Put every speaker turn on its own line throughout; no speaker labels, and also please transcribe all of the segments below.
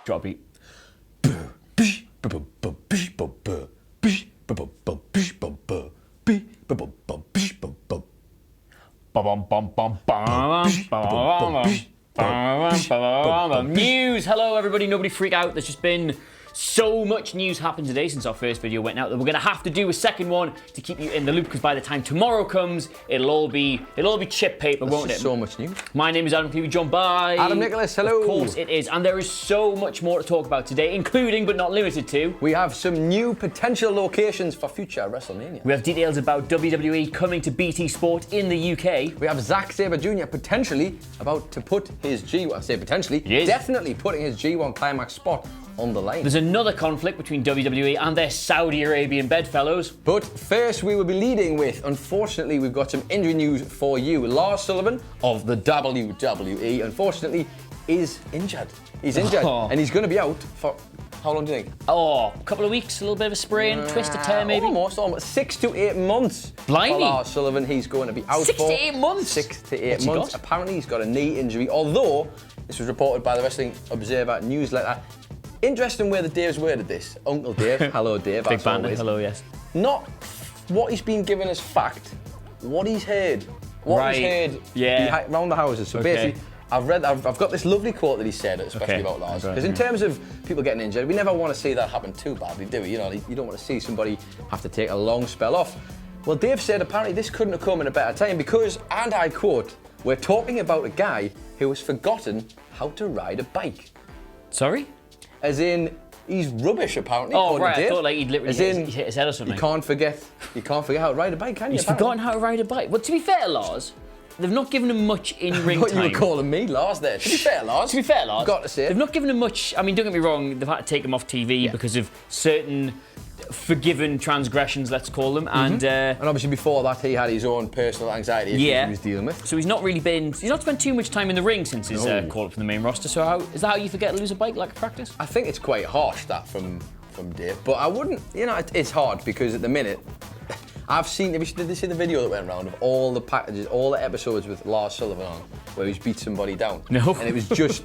Drop beat. News! Hello everybody, nobody freak out. There's just been so much news happened today since our first video went out that we're going to have to do a second one to keep you in the loop, because by the time tomorrow comes, it'll all be chip paper, won't it?
So much news.
My name is Adam Cleary, joined by
Adam Nicholas. Hello.
Of course it is, and there is so much more to talk about today, including but not limited to.
We have some new potential locations for future WrestleMania.
We have details about WWE coming to BT Sport in the UK.
We have Zack Sabre Jr. potentially about to put his G1. I say potentially, definitely putting his G1 climax spot on the line.
There's another conflict between WWE and their Saudi Arabian bedfellows.
But first, we will be leading with, unfortunately, we've got some injury news for you. Lars Sullivan of the WWE, unfortunately, is injured. He's injured, and he's going to be out for, how long do you think?
Oh, a couple of weeks, a little bit of a sprain, twist, a tear maybe?
Almost 6 to 8 months.
Blimey.
For Lars Sullivan, he's going to be out
6
for
to 8 months?
6 to 8 months. Apparently, he's got a knee injury, although this was reported by the Wrestling Observer newsletter. Interesting way that Dave's worded this. Uncle Dave, hello Dave.
Big banter, hello, yes.
Not what he's been given as fact, what he's heard. What he's heard around the houses. So basically, I've got this lovely quote that he said, especially about Lars. Because in terms of people getting injured, we never want to see that happen too badly, do we? You know, you don't want to see somebody have to take a long spell off. Well, Dave said apparently this couldn't have come in a better time because, and I quote, we're talking about a guy who has forgotten how to ride a bike.
Sorry?
As in, he's rubbish apparently.
Oh right, I thought like he'd literally hit his head or something.
You can't forget how to ride a bike, can you?
He's forgotten how to ride a bike. Well, to be fair, Lars, they've not given him much in-ring time.
You were calling me Lars there. To be fair, Lars.
I've
got to say it.
They've not given him much. I mean, don't get me wrong, they've had to take him off TV because of certain forgiven transgressions, let's call them, and
obviously before that he had his own personal anxiety issues he was dealing with.
So he's not spent too much time in the ring since his call up from the main roster. So is that how you forget to lose a bike, like practice?
I think it's quite harsh that from Dave, but I wouldn't. You know, it's hard because at the minute I've seen. Did you see the video that went around of all the packages, all the episodes with Lars Sullivan on, where he's beat somebody down?
No.
And it was just.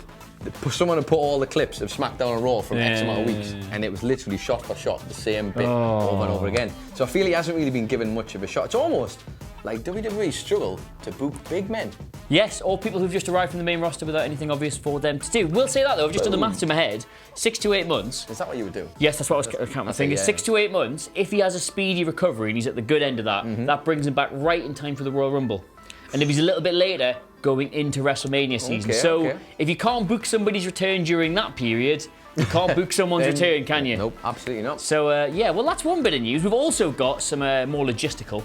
Someone had put all the clips of SmackDown and Raw from X amount of weeks, and it was literally shot for shot, the same bit over and over again. So I feel he hasn't really been given much of a shot. It's almost like WWE struggle to book big men.
Yes, or people who've just arrived from the main roster without anything obvious for them to do. We'll say that though, I've just done the maths in my head. 6 to 8 months.
Is that what you would do?
Yes, that's what I was counting my fingers. 6 to 8 months, if he has a speedy recovery and he's at the good end of that, that brings him back right in time for the Royal Rumble. And if he's a little bit later, going into WrestleMania season. If you can't book somebody's return during that period, you can't book someone's return, can you?
Nope, absolutely not.
So, well, that's one bit of news. We've also got some more logistical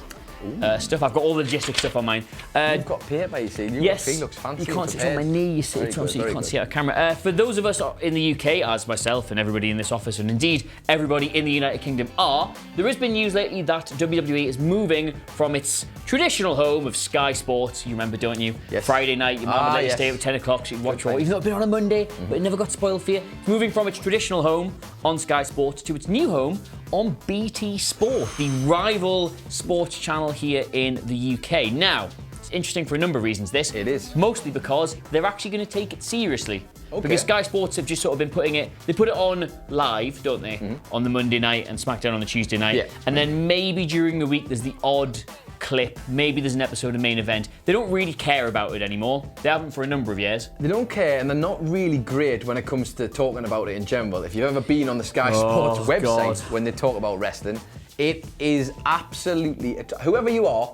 stuff. I've got all the logistic stuff on mine.
You've got paper, you see.
Yes,
looks fancy.
You can't see it on my knee, you see, so you can't see it on camera. For those of us in the UK, as myself and everybody in this office, and indeed everybody in the United Kingdom there has been news lately that WWE is moving from its traditional home of Sky Sports. You remember, don't you?
Yes.
Friday night, your mum would let you stay at 10 o'clock so you can watch Raw. Even though it's been on a Monday, but it never got spoiled for you. It's moving from its traditional home on Sky Sports to its new home on BT Sport, the rival sports channel here in the UK. Now, it's interesting for a number of reasons, this.
It is.
Mostly because they're actually going to take it seriously. Because Sky Sports have just sort of been putting it, they put it on live, don't they? On the Monday night and SmackDown on the Tuesday night. And then maybe during the week there's the odd clip, maybe there's an episode of Main Event. They don't really care about it anymore. They haven't for a number of years.
They don't care, and they're not really great when it comes to talking about it in general. If you've ever been on the Sky Sports website when they talk about wrestling, it is absolutely, whoever you are,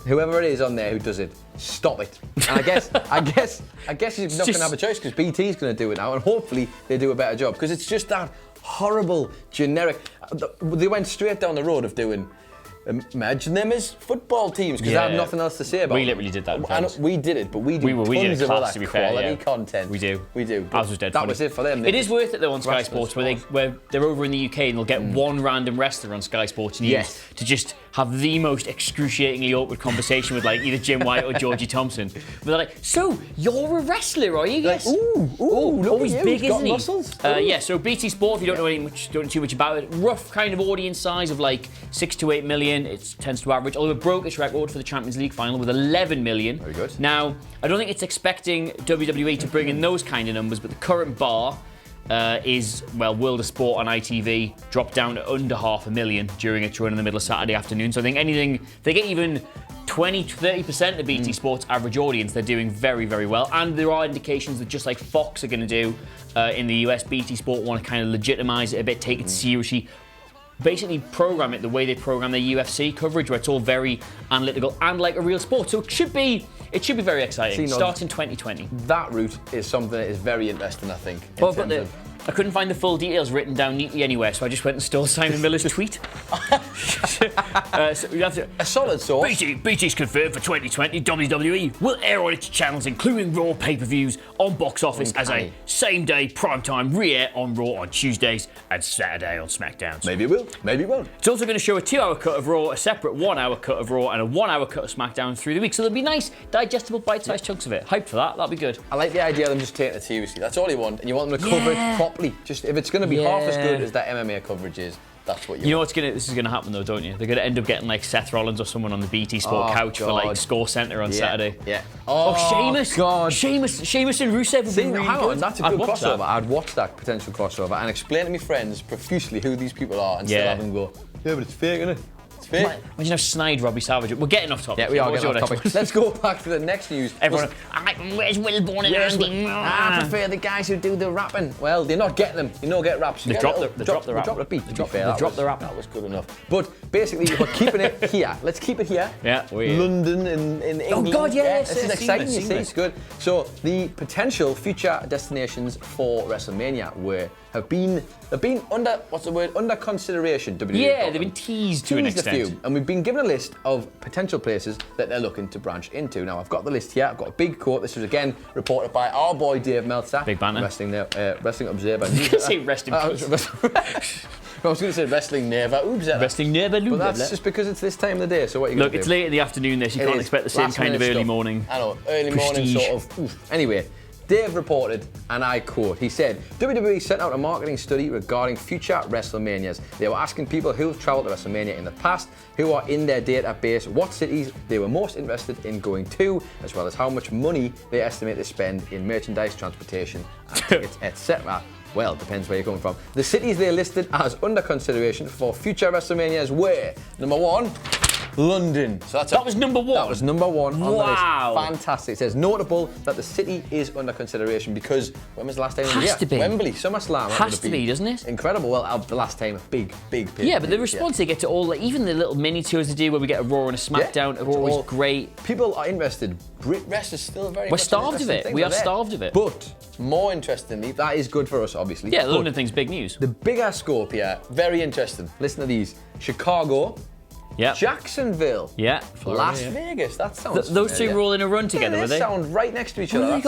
whoever it is on there who does it, stop it. And I guess you're not going to have a choice because BT's going to do it now, and hopefully they do a better job because it's just that horrible generic. They went straight down the road of doing. Imagine them as football teams because I have nothing else to say about them.
We literally did that.
We did it, but we do tons of all that quality content.
We do.
Ours
was dead
that
funny.
was it for them.
It is worth it though on Sky Sports where they're over in the UK and they'll get one random wrestler on Sky Sports News to just have the most excruciatingly awkward conversation with like either Jim White or Georgie Thompson. But they're like, so you're a wrestler, are you? Yes.
Look
he's
at
big,
you.
isn't he?
Muscles.
So BT Sport, if you don't know too much about it, rough kind of audience size of like 6 to 8 million. It tends to average, although it broke its record for the Champions League final with 11 million.
Very good.
Now, I don't think it's expecting WWE to bring in those kind of numbers, but the current bar is, well, World of Sport on ITV dropped down to under 500,000 during its run in the middle of Saturday afternoon. So I think anything, if they get even 20-30% of BT Sport's average audience, they're doing very, very well. And there are indications that just like Fox are going to do in the US, BT Sport want to kind of legitimize it a bit, take it seriously, basically program it the way they program their UFC coverage, where it's all very analytical and like a real sport. So it should be very exciting. Starts in 2020.
That route is something that is very interesting, I think.
Well, I couldn't find the full details written down neatly anywhere, so I just went and stole Simon Miller's tweet. So we have to,
a solid source.
BT's confirmed for 2020 WWE will air on its channels, including Raw pay-per-views, on box office as a same-day primetime re-air on Raw on Tuesdays and Saturday on SmackDowns.
Maybe it will. Maybe it won't.
It's also going to show a 2-hour cut of Raw, a separate 1-hour cut of Raw, and a 1-hour cut of SmackDown through the week. So there'll be nice, digestible, bite-sized chunks of it. Hyped for that. That'll be good.
I like the idea of them just taking it seriously. That's all you want, and you want them to cover it properly. Just if it's going to be half as good as that MMA coverage is, that's what you
know. This is going to happen though, don't you? They're going to end up getting like Seth Rollins or someone on the BT Sport couch for like Score Center on Saturday.
Yeah.
Sheamus.
God.
Sheamus and Rusev would be really
hang
good.
on, that's a good crossover. I'd watch that potential crossover and explain to my friends profusely who these people are and still have them go, yeah, but it's fake, isn't it? It's fake.
Imagine how snide Robbie Savage. We're getting off topic.
Yeah, we are getting off topic. Let's go back to the next news.
Everyone, where's Wilborn and Andy?
I prefer the guys who do the rapping. Well, they're not getting them. You don't get raps.
They dropped the rap.
They dropped the beat.
They dropped the rap.
That was good enough. But basically, we're keeping it here. Let's keep it here.
Yeah,
London in England.
Oh God, yeah.
This is exciting. You see, it's good. So the potential future destinations for WrestleMania have been under under consideration. WWE.
Yeah, they've been teased to an extent.
A few, and we've been given a list of potential places that they're looking to branch into. Now I've got the list here. I've got a big quote. This was again reported by our boy Dave Meltzer,
big banner,
Wrestling Observer.
I was going to say Rest in Peace.
I was going to say Wrestling Never Observer.
Wrestling Never Observer.
But that's just because it's this time of the day. So what are you going to do?
Look, it's late in the afternoon. You can't expect the same kind of early morning.
I know, early morning sort of. Oof. Anyway. Dave reported, and I quote, he said, WWE sent out a marketing study regarding future WrestleManias. They were asking people who have travelled to WrestleMania in the past, who are in their database, what cities they were most interested in going to, as well as how much money they estimate to spend in merchandise, transportation, and tickets, etc. Well, it depends where you're coming from. The cities they listed as under consideration for future WrestleManias were, number 1, London. So that
was number 1?
That was number 1 on the list.
Wow.
Fantastic. It says notable that the city is under consideration because when was the last time?
Has to be.
Wembley, SummerSlam.
Has to be, doesn't it?
Incredible. Well, the last time, a big
Yeah, but the response they get to all, like, even the little mini tours they do where we get a Raw and a SmackDown are always great.
People are interested. Brit Rest is still very
We're starved of it. We are starved of it.
But more interestingly, that is good for us, obviously.
Yeah, the London thing's big news.
The bigger scope here, very interesting. Listen to these. Chicago.
Yeah.
Jacksonville.
Yeah.
Florida, Las Vegas. That sounds
those two were all in a run together, were they?
They sound right next to each other.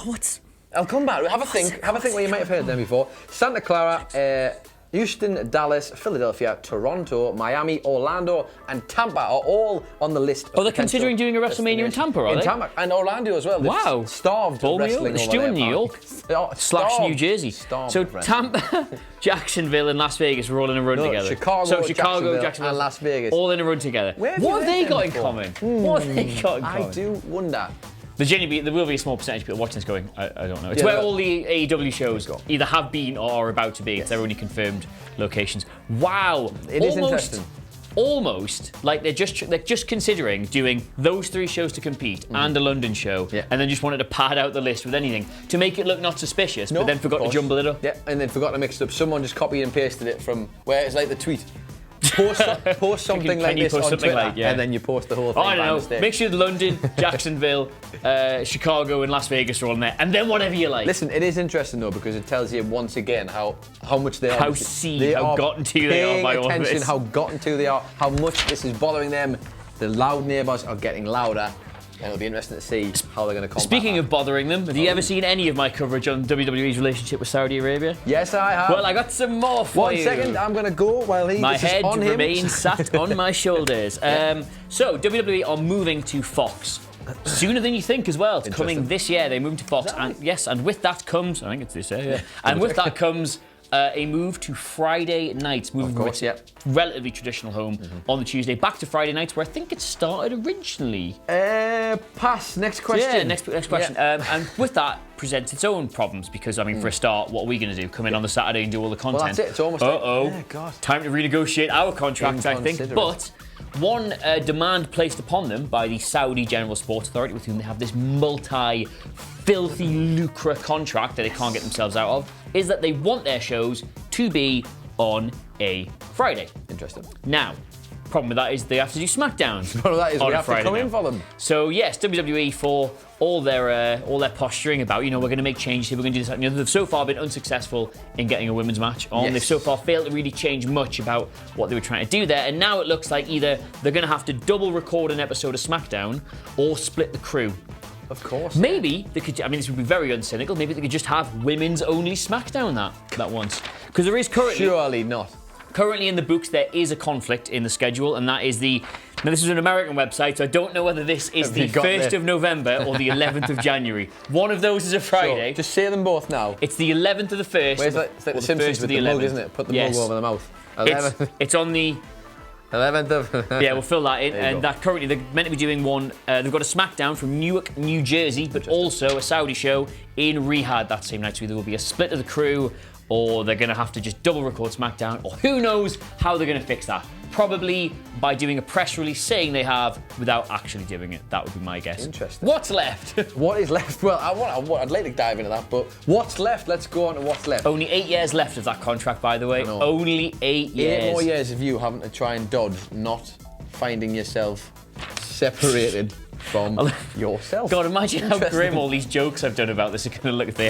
What's...
I'll come back. Have a think where you might have heard them before. Santa Clara, Houston, Dallas, Philadelphia, Toronto, Miami, Orlando, and Tampa are all on the list.
Oh, they're considering doing a WrestleMania in Tampa, are they?
In Tampa and Orlando as well.
Wow.
Starved of wrestling.
They're still in New York. / New Jersey. So Tampa, Jacksonville, and Las Vegas were all in a run together.
Chicago, Jacksonville, and Las Vegas.
All in a run together. What have they got in common? What have they got in common?
I do wonder.
There will be a small percentage of people watching this going, I don't know. It's where all the AEW shows either have been or are about to be. It's their only confirmed locations. Wow.
It is interesting.
Almost like they're just considering doing those 3 shows to compete and a London show, and then just wanted to pad out the list with anything to make it look not suspicious, but then forgot to jumble it up.
Yeah, and then forgot to mix it up. Someone just copied and pasted it from where it's like the tweet. Post something like this on Twitter, and then you post the whole thing.
I don't know. Make sure London, Jacksonville, Chicago, and Las Vegas are all in there, and then whatever you like.
Listen, it is interesting though because it tells you once again how much they are.
How gotten to they are by all of this.
How gotten to they are. How much this is bothering them. The loud neighbours are getting louder. And it'll be interesting to see how they're going to combat
Speaking of bothering them, have you ever seen any of my coverage on WWE's relationship with Saudi Arabia?
Yes, I have.
Well, I got some more for you.
1 second, I'm going to go while
My head remains sat on my shoulders. So, WWE are moving to Fox. Sooner than you think as well. It's coming this year. They're moving to Fox. And yes, and with that comes... I think it's this year, yeah. And with that comes... a move to Friday nights, moving from its relatively traditional home on the Tuesday back to Friday nights, where I think it started originally.
Pass. Next question.
So yeah, next question. And with that presents its own problems because, I mean, for a start, what are we going to do? Come in on the Saturday and do all the content?
Well, that's it. It's almost
time to renegotiate our contract, I think. But one demand placed upon them by the Saudi General Sports Authority, with whom they have this filthy lucre contract that they can't get themselves out of, is that they want their shows to be on a Friday.
Interesting.
Now, problem with that is they have to do SmackDowns.
Problem with that is we have to come in for them.
So yes, WWE, for all their posturing about, we're going to make changes here, we're going to do this, that, and the other, they've so far been unsuccessful in getting a women's match on. Yes. They've so far failed to really change much about what they were trying to do there, and now it looks like either they're going to have to double record an episode of SmackDown or split the crew.
Of course.
Maybe they could, this would be very uncynical, maybe they could just have women's only SmackDown that once. Because there is currently...
Surely not.
Currently in the books, there is a conflict in the schedule, and that is now this is an American website, so I don't know whether this is the 1st of November or the 11th of January. One of those is a Friday.
Sure. Just say them both now.
It's the 11th of the 1st.
It's like the Simpsons with the mug, isn't it? Put the mug over the mouth.
It's on the...
11th of...
Yeah, we'll fill that in. And that currently, they're meant to be doing one... they've got a SmackDown from Newark, New Jersey, but also a Saudi show in Riyadh that same night. So there will be a split of the crew, or they're going to have to just double record SmackDown, or who knows how they're going to fix that. Probably by doing a press release saying they have without actually doing it. That would be my guess.
Interesting.
What's left?
What is left? Well, I'd like to dive into that, but what's left? Let's go on to what's left.
Only 8 years left of that contract, by the way. Only 8 years.
8 more years of you having to try and dodge not finding yourself separated from yourself.
God, imagine how grim all these jokes I've done about this are going to look if they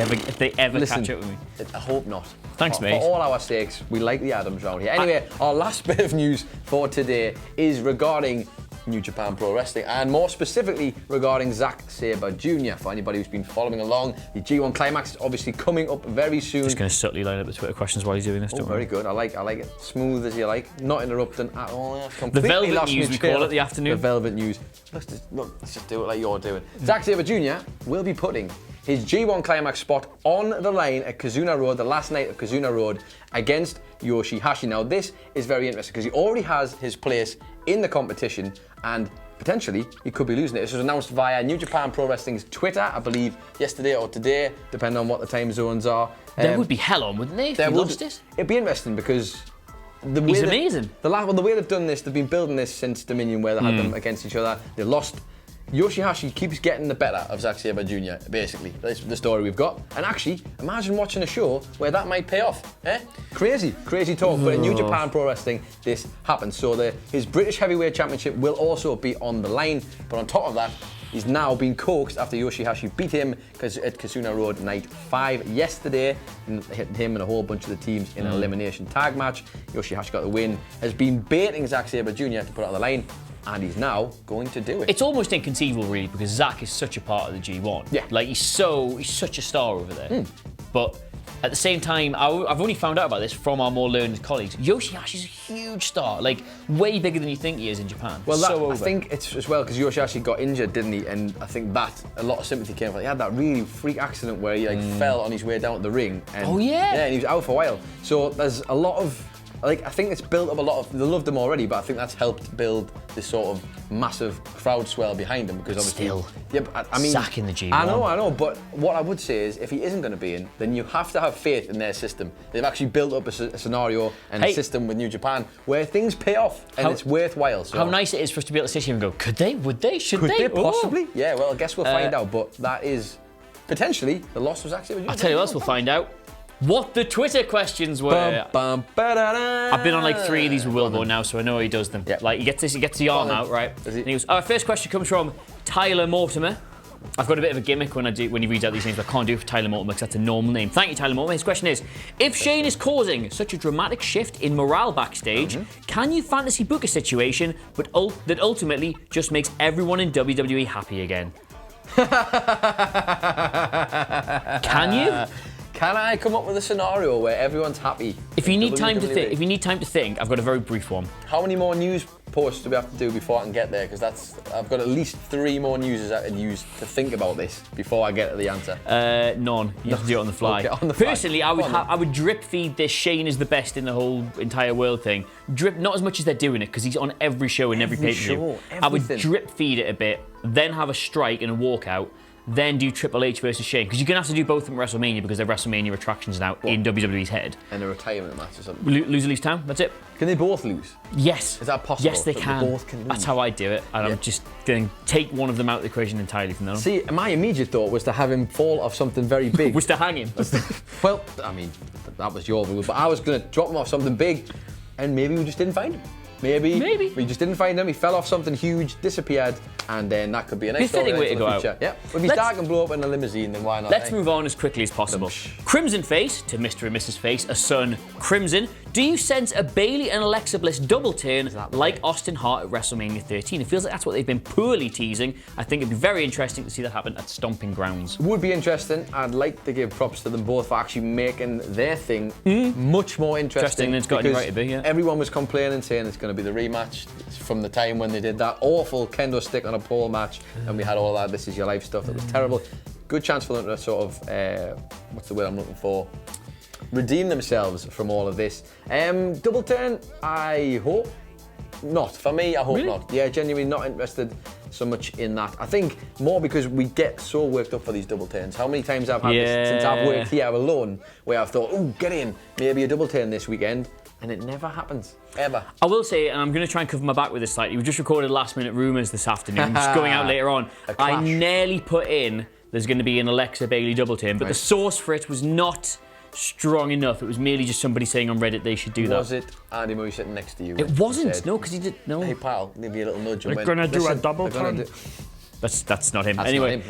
ever
Listen,
catch up with me.
I hope not.
Thanks, mate.
For all our sakes, we like the Adams round here. Anyway, our last bit of news for today is regarding New Japan Pro Wrestling, and more specifically regarding Zack Sabre Jr. For anybody who's been following along, the G1 Climax is obviously coming up very soon.
Just going to subtly line up the Twitter questions while he's doing this.
Very good. I like it. Smooth as you like. Not interrupting at all.
The Velvet News, we call it, the afternoon.
The Velvet News. Let's just do it like you're doing. Zack Sabre Jr. will be putting his G1 Climax spot on the line at Kazuna Road, the last night of Kazuna Road, against Yoshihashi. Now, this is very interesting because he already has his place in the competition, and potentially he could be losing it. This was announced via New Japan Pro Wrestling's Twitter, I believe yesterday or today, depending on what the time zones are.
There would be hell on, wouldn't they, if he lost it?
It'd be interesting because...
He's amazing.
The way they've done this, they've been building this since Dominion, where they had them against each other. They lost. Yoshihashi keeps getting the better of Zack Sabre Jr., basically. That's the story we've got. And actually, imagine watching a show where that might pay off. Crazy talk. But in New Japan Pro Wrestling, this happens. So his British Heavyweight Championship will also be on the line. But on top of that, he's now been coaxed after Yoshihashi beat him at Kazuna Road Night 5 yesterday. And him and a whole bunch of the teams in an elimination tag match. Yoshihashi got the win. Has been baiting Zack Sabre Jr. to put it on the line. And he's now going to do it.
It's almost inconceivable, really, because Zack is such a part of the G1.
Yeah.
Like, he's such a star over there. But at the same time, I've only found out about this from our more learned colleagues. Yoshihashi's a huge star, like, way bigger than you think he is in Japan.
Well, I think it's as well, because Yoshihashi got injured, didn't he? And I think that a lot of sympathy came from. He had that really freak accident where he fell on his way down to the ring. And,
yeah,
and he was out for a while. So there's a lot of... I think it's built up a lot of... They loved him already, but I think that's helped build this sort of massive crowd swell behind him, because obviously...
Still,
yeah, but I mean...
Zack in the G1.
I know, but what I would say is, if he isn't going to be in, then you have to have faith in their system. They've actually built up a scenario and a system with New Japan where things pay off, and it's worthwhile. So.
How nice it is for us to be able to sit here and go, could they? Would they? Should they?
Could they possibly? Yeah, well, I guess we'll find out, but that is potentially the loss was actually...
I'll tell you what else we'll find out. What the Twitter questions were. I've been on like 3 of these with Wilbur now, so I know how he does them.
Yep.
Like he gets the arm out, right? And he goes, our first question comes from Tyler Mortimer. I've got a bit of a gimmick when he reads out these names, but I can't do it for Tyler Mortimer because that's a normal name. Thank you, Tyler Mortimer. His question is, if Shane is causing such a dramatic shift in morale backstage, can you fantasy book a situation that ultimately just makes everyone in WWE happy again? Can you?
Can I come up with a scenario where everyone's happy?
If you need time to think, I've got a very brief one.
How many more news posts do we have to do before I can get there? Because I've got at least 3 more news I can use to think about this before I get to the answer.
None. You have to do it on the fly.
Okay, on the fly.
Personally, I would drip feed this Shane is the best in the whole entire world thing. Drip, not as much as they're doing it, because he's on every show and every pay-per-view. I would drip feed it a bit, then have a strike and a walkout, then do Triple H versus Shane, because you're going to have to do both of them at WrestleMania because they're WrestleMania attractions now in WWE's head.
And a retirement match or something.
Lose or leave town, that's it.
Can they both lose?
Yes.
Is that possible?
Yes, they can.
Both can lose?
That's how I do it, and I'm just going to take one of them out of the equation entirely from now on.
See, my immediate thought was to have him fall off something very big.
Was to hang him.
Well, I mean, that was your rule, but I was going to drop him off something big, and maybe we just didn't find him. Maybe. We just didn't find him. He fell off something huge, disappeared, and then that could be a nice story
way to go out.
Yeah. If he's dark and blow up in a limousine, then why not?
Let's move on as quickly as possible. Crimson Face to Mr. and Mrs. Face, a son, Crimson. Do you sense a Bayley and Alexa Bliss double turn like Austin Hart at WrestleMania 13? It feels like that's what they've been poorly teasing. I think it'd be very interesting to see that happen at Stomping Grounds.
Would be interesting. I'd like to give props to them both for actually making their thing much more interesting
than it's got any right to be, yeah.
Everyone was complaining, saying it's going to be the rematch from the time when they did that awful kendo stick on a pole match, and we had all that This Is Your Life stuff that was terrible. Good chance for them to sort of, what's the word I'm looking for? Redeem themselves from all of this. Double turn, I hope not. For me, I hope not. Yeah, genuinely not interested so much in that. I think more because we get so worked up for these double turns. How many times I've had this since I've worked here alone, where I've thought, oh, get in, maybe a double turn this weekend, and it never happens, ever.
I will say, and I'm going to try and cover my back with this slightly, we just recorded Last Minute Rumours this afternoon, just going out later on. I nearly put in there's going to be an Alexa Bayley double turn, but the source for it was not strong enough. It was merely just somebody saying on Reddit they should do that.
Was it Andy Murray sitting next to you?
It wasn't, no, because he did, no.
Hey pal, give you a little nudge.
We're going to do a double turn. That's not him. Anyway,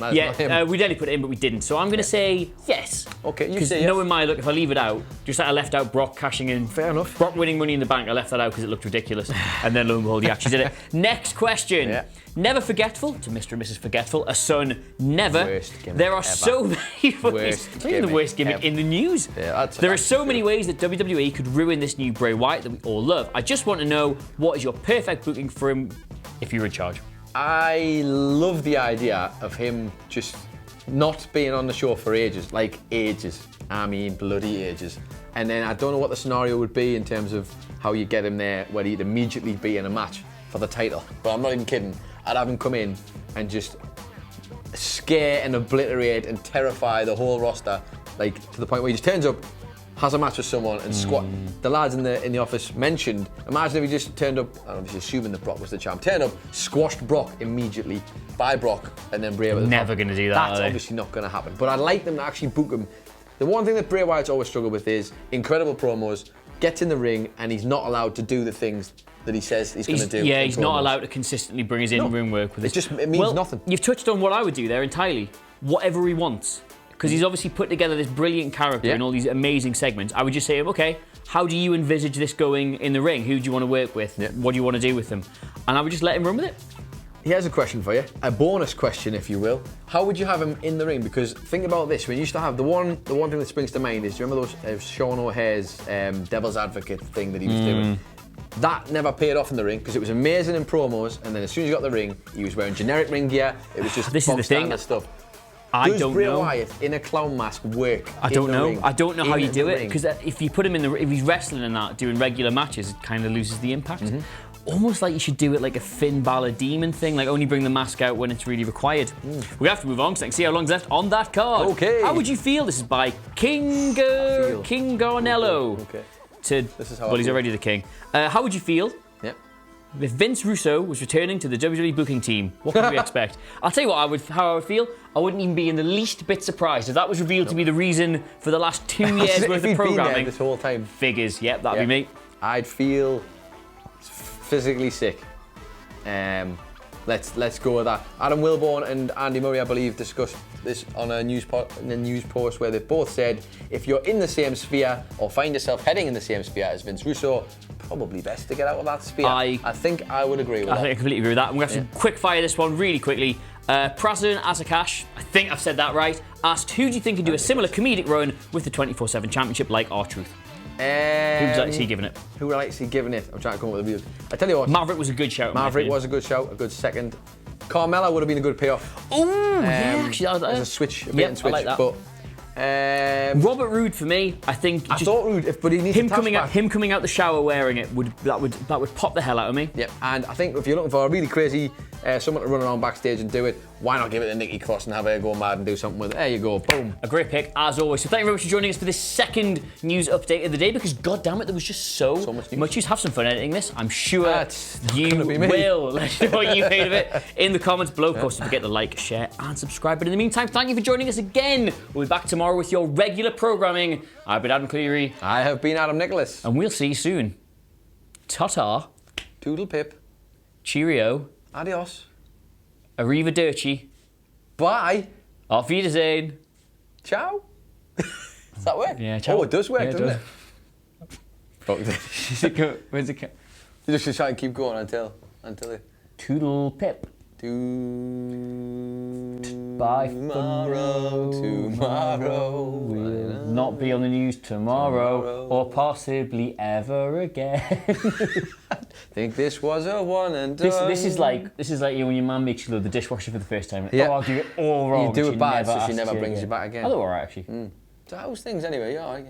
we nearly put it in, but we didn't. So I'm going to say yes.
Okay, you say yes.
Knowing my look, if I leave it out, just like I left out Brock cashing in.
Fair enough.
Brock winning Money in the Bank, I left that out because it looked ridiculous. And then lo and behold, he actually did it. Next question. Yeah. Never Forgetful to Mr. and Mrs. Forgetful, a son, never.
Worst gimmick
there are
ever.
so many ways. It's the worst gimmick in the news.
Yeah,
there are so many ways that WWE could ruin this new Bray Wyatt that we all love. I just want to know, what is your perfect booking for him if you're in charge?
I love the idea of him just not being on the show for ages, like ages. I mean, bloody ages. And then I don't know what the scenario would be in terms of how you get him there, where he'd immediately be in a match for the title. But I'm not even kidding. I'd have him come in and just scare and obliterate and terrify the whole roster, like to the point where he just turns up, has a match with someone and squat. The lads in the office mentioned, imagine if he just turned up, I'm obviously assuming that Brock was the champ, turned up, squashed Brock immediately by Brock, and then Bray was
never going to do that.
That's obviously not going to happen. But I'd like them to actually book him. The one thing that Bray Wyatt's always struggled with is incredible promos, gets in the ring, and he's not allowed to do the things that he says he's going to do.
Yeah, he's not allowed to consistently bring his in-ring work with it.
It means nothing.
You've touched on what I would do there entirely. Whatever he wants. Because he's obviously put together this brilliant character in all these amazing segments. I would just say, okay, how do you envisage this going in the ring? Who do you want to work with? What do you want to do with them? And I would just let him run with it.
Here's a question for you, a bonus question, if you will. How would you have him in the ring? Because think about this: when you used to have the one thing that springs to mind is, do you remember those Sean O'Hare's Devil's Advocate thing that he was doing? That never paid off in the ring because it was amazing in promos, and then as soon as you got the ring, he was wearing generic ring gear. It was just
this is the thing.
Stuff.
Does
Bray Wyatt in a clown mask work?
I don't know. I don't know how you do it, because if you put him if he's wrestling and that, doing regular matches, it kind of loses the impact. Almost like you should do it like a Finn Balor demon thing, like only bring the mask out when it's really required. We have to move on because I can see how long's left on that card.
Okay.
How would you feel? This is by King Garnello.
Okay.
This is how he's already the king. How would you feel? If Vince Russo was returning to the WWE booking team, what could we expect? I'll tell you how I would feel. I wouldn't even be in the least bit surprised if that was revealed to be the reason for the last 2 years worth of programming.
This whole time.
Figures, that'd be me.
I'd feel physically sick. Let's go with that. Adam Wilborn and Andy Murray, I believe, discussed this on a news post where they both said, if you're in the same sphere or find yourself heading in the same sphere as Vince Russo, probably best to get out of that sphere. I think I would agree with that.
I think I completely agree with that. I'm going to have to quick fire this one really quickly. Prasan Asakash, I think I've said that right, asked, who do you think could do a similar comedic run with the 24/7 championship like R-Truth? Who would you like to see giving it?
Who would I like to see giving it? I'm trying to come up with a view. I tell you what.
Maverick was a good shout.
Maverick was a good shout, a good second. Carmella would have been a good payoff.
Oh, yeah, actually.
As a switch, a bait and switch.
I like that.
But,
Robert Roode for me, I think.
I thought Roode, but he needs
him
a
coming
back.
out. Him coming out the shower wearing it would pop the hell out of me.
Yep, and I think if you're looking for a really crazy someone to run around backstage and do it, why not give it to Nikki Cross and have her go mad and do something with it? There you go, boom.
A great pick, as always. So thank you very much for joining us for this second news update of the day, because god damn it, there was just so much news. Have some fun editing this. I'm sure you will. Let us know what you made of it in the comments below. Of course, don't forget to like, share, and subscribe. But in the meantime, thank you for joining us again. We'll be back tomorrow with your regular programming. I've been Adam Cleary.
I have been Adam Nicholas.
And we'll see you soon. Ta-ta.
Toodle pip.
Cheerio.
Adios.
Arrivederci.
Bye.
Auf Wiedersehen.
Ciao. Does that work?
Yeah, ciao.
Oh, it does work, doesn't it?
Where's it go?
You just try and keep going until it.
Toodle pip. Bye
tomorrow.
We'll not be on the news tomorrow. Or possibly ever again.
Think this was a one and done.
This is like you when your man makes you load the dishwasher for the first time.
Yeah.
Oh, I'll do it all wrong.
You do it bad, so she
asks
never brings you back again.
I thought alright actually.
So how's things anyway? Yeah.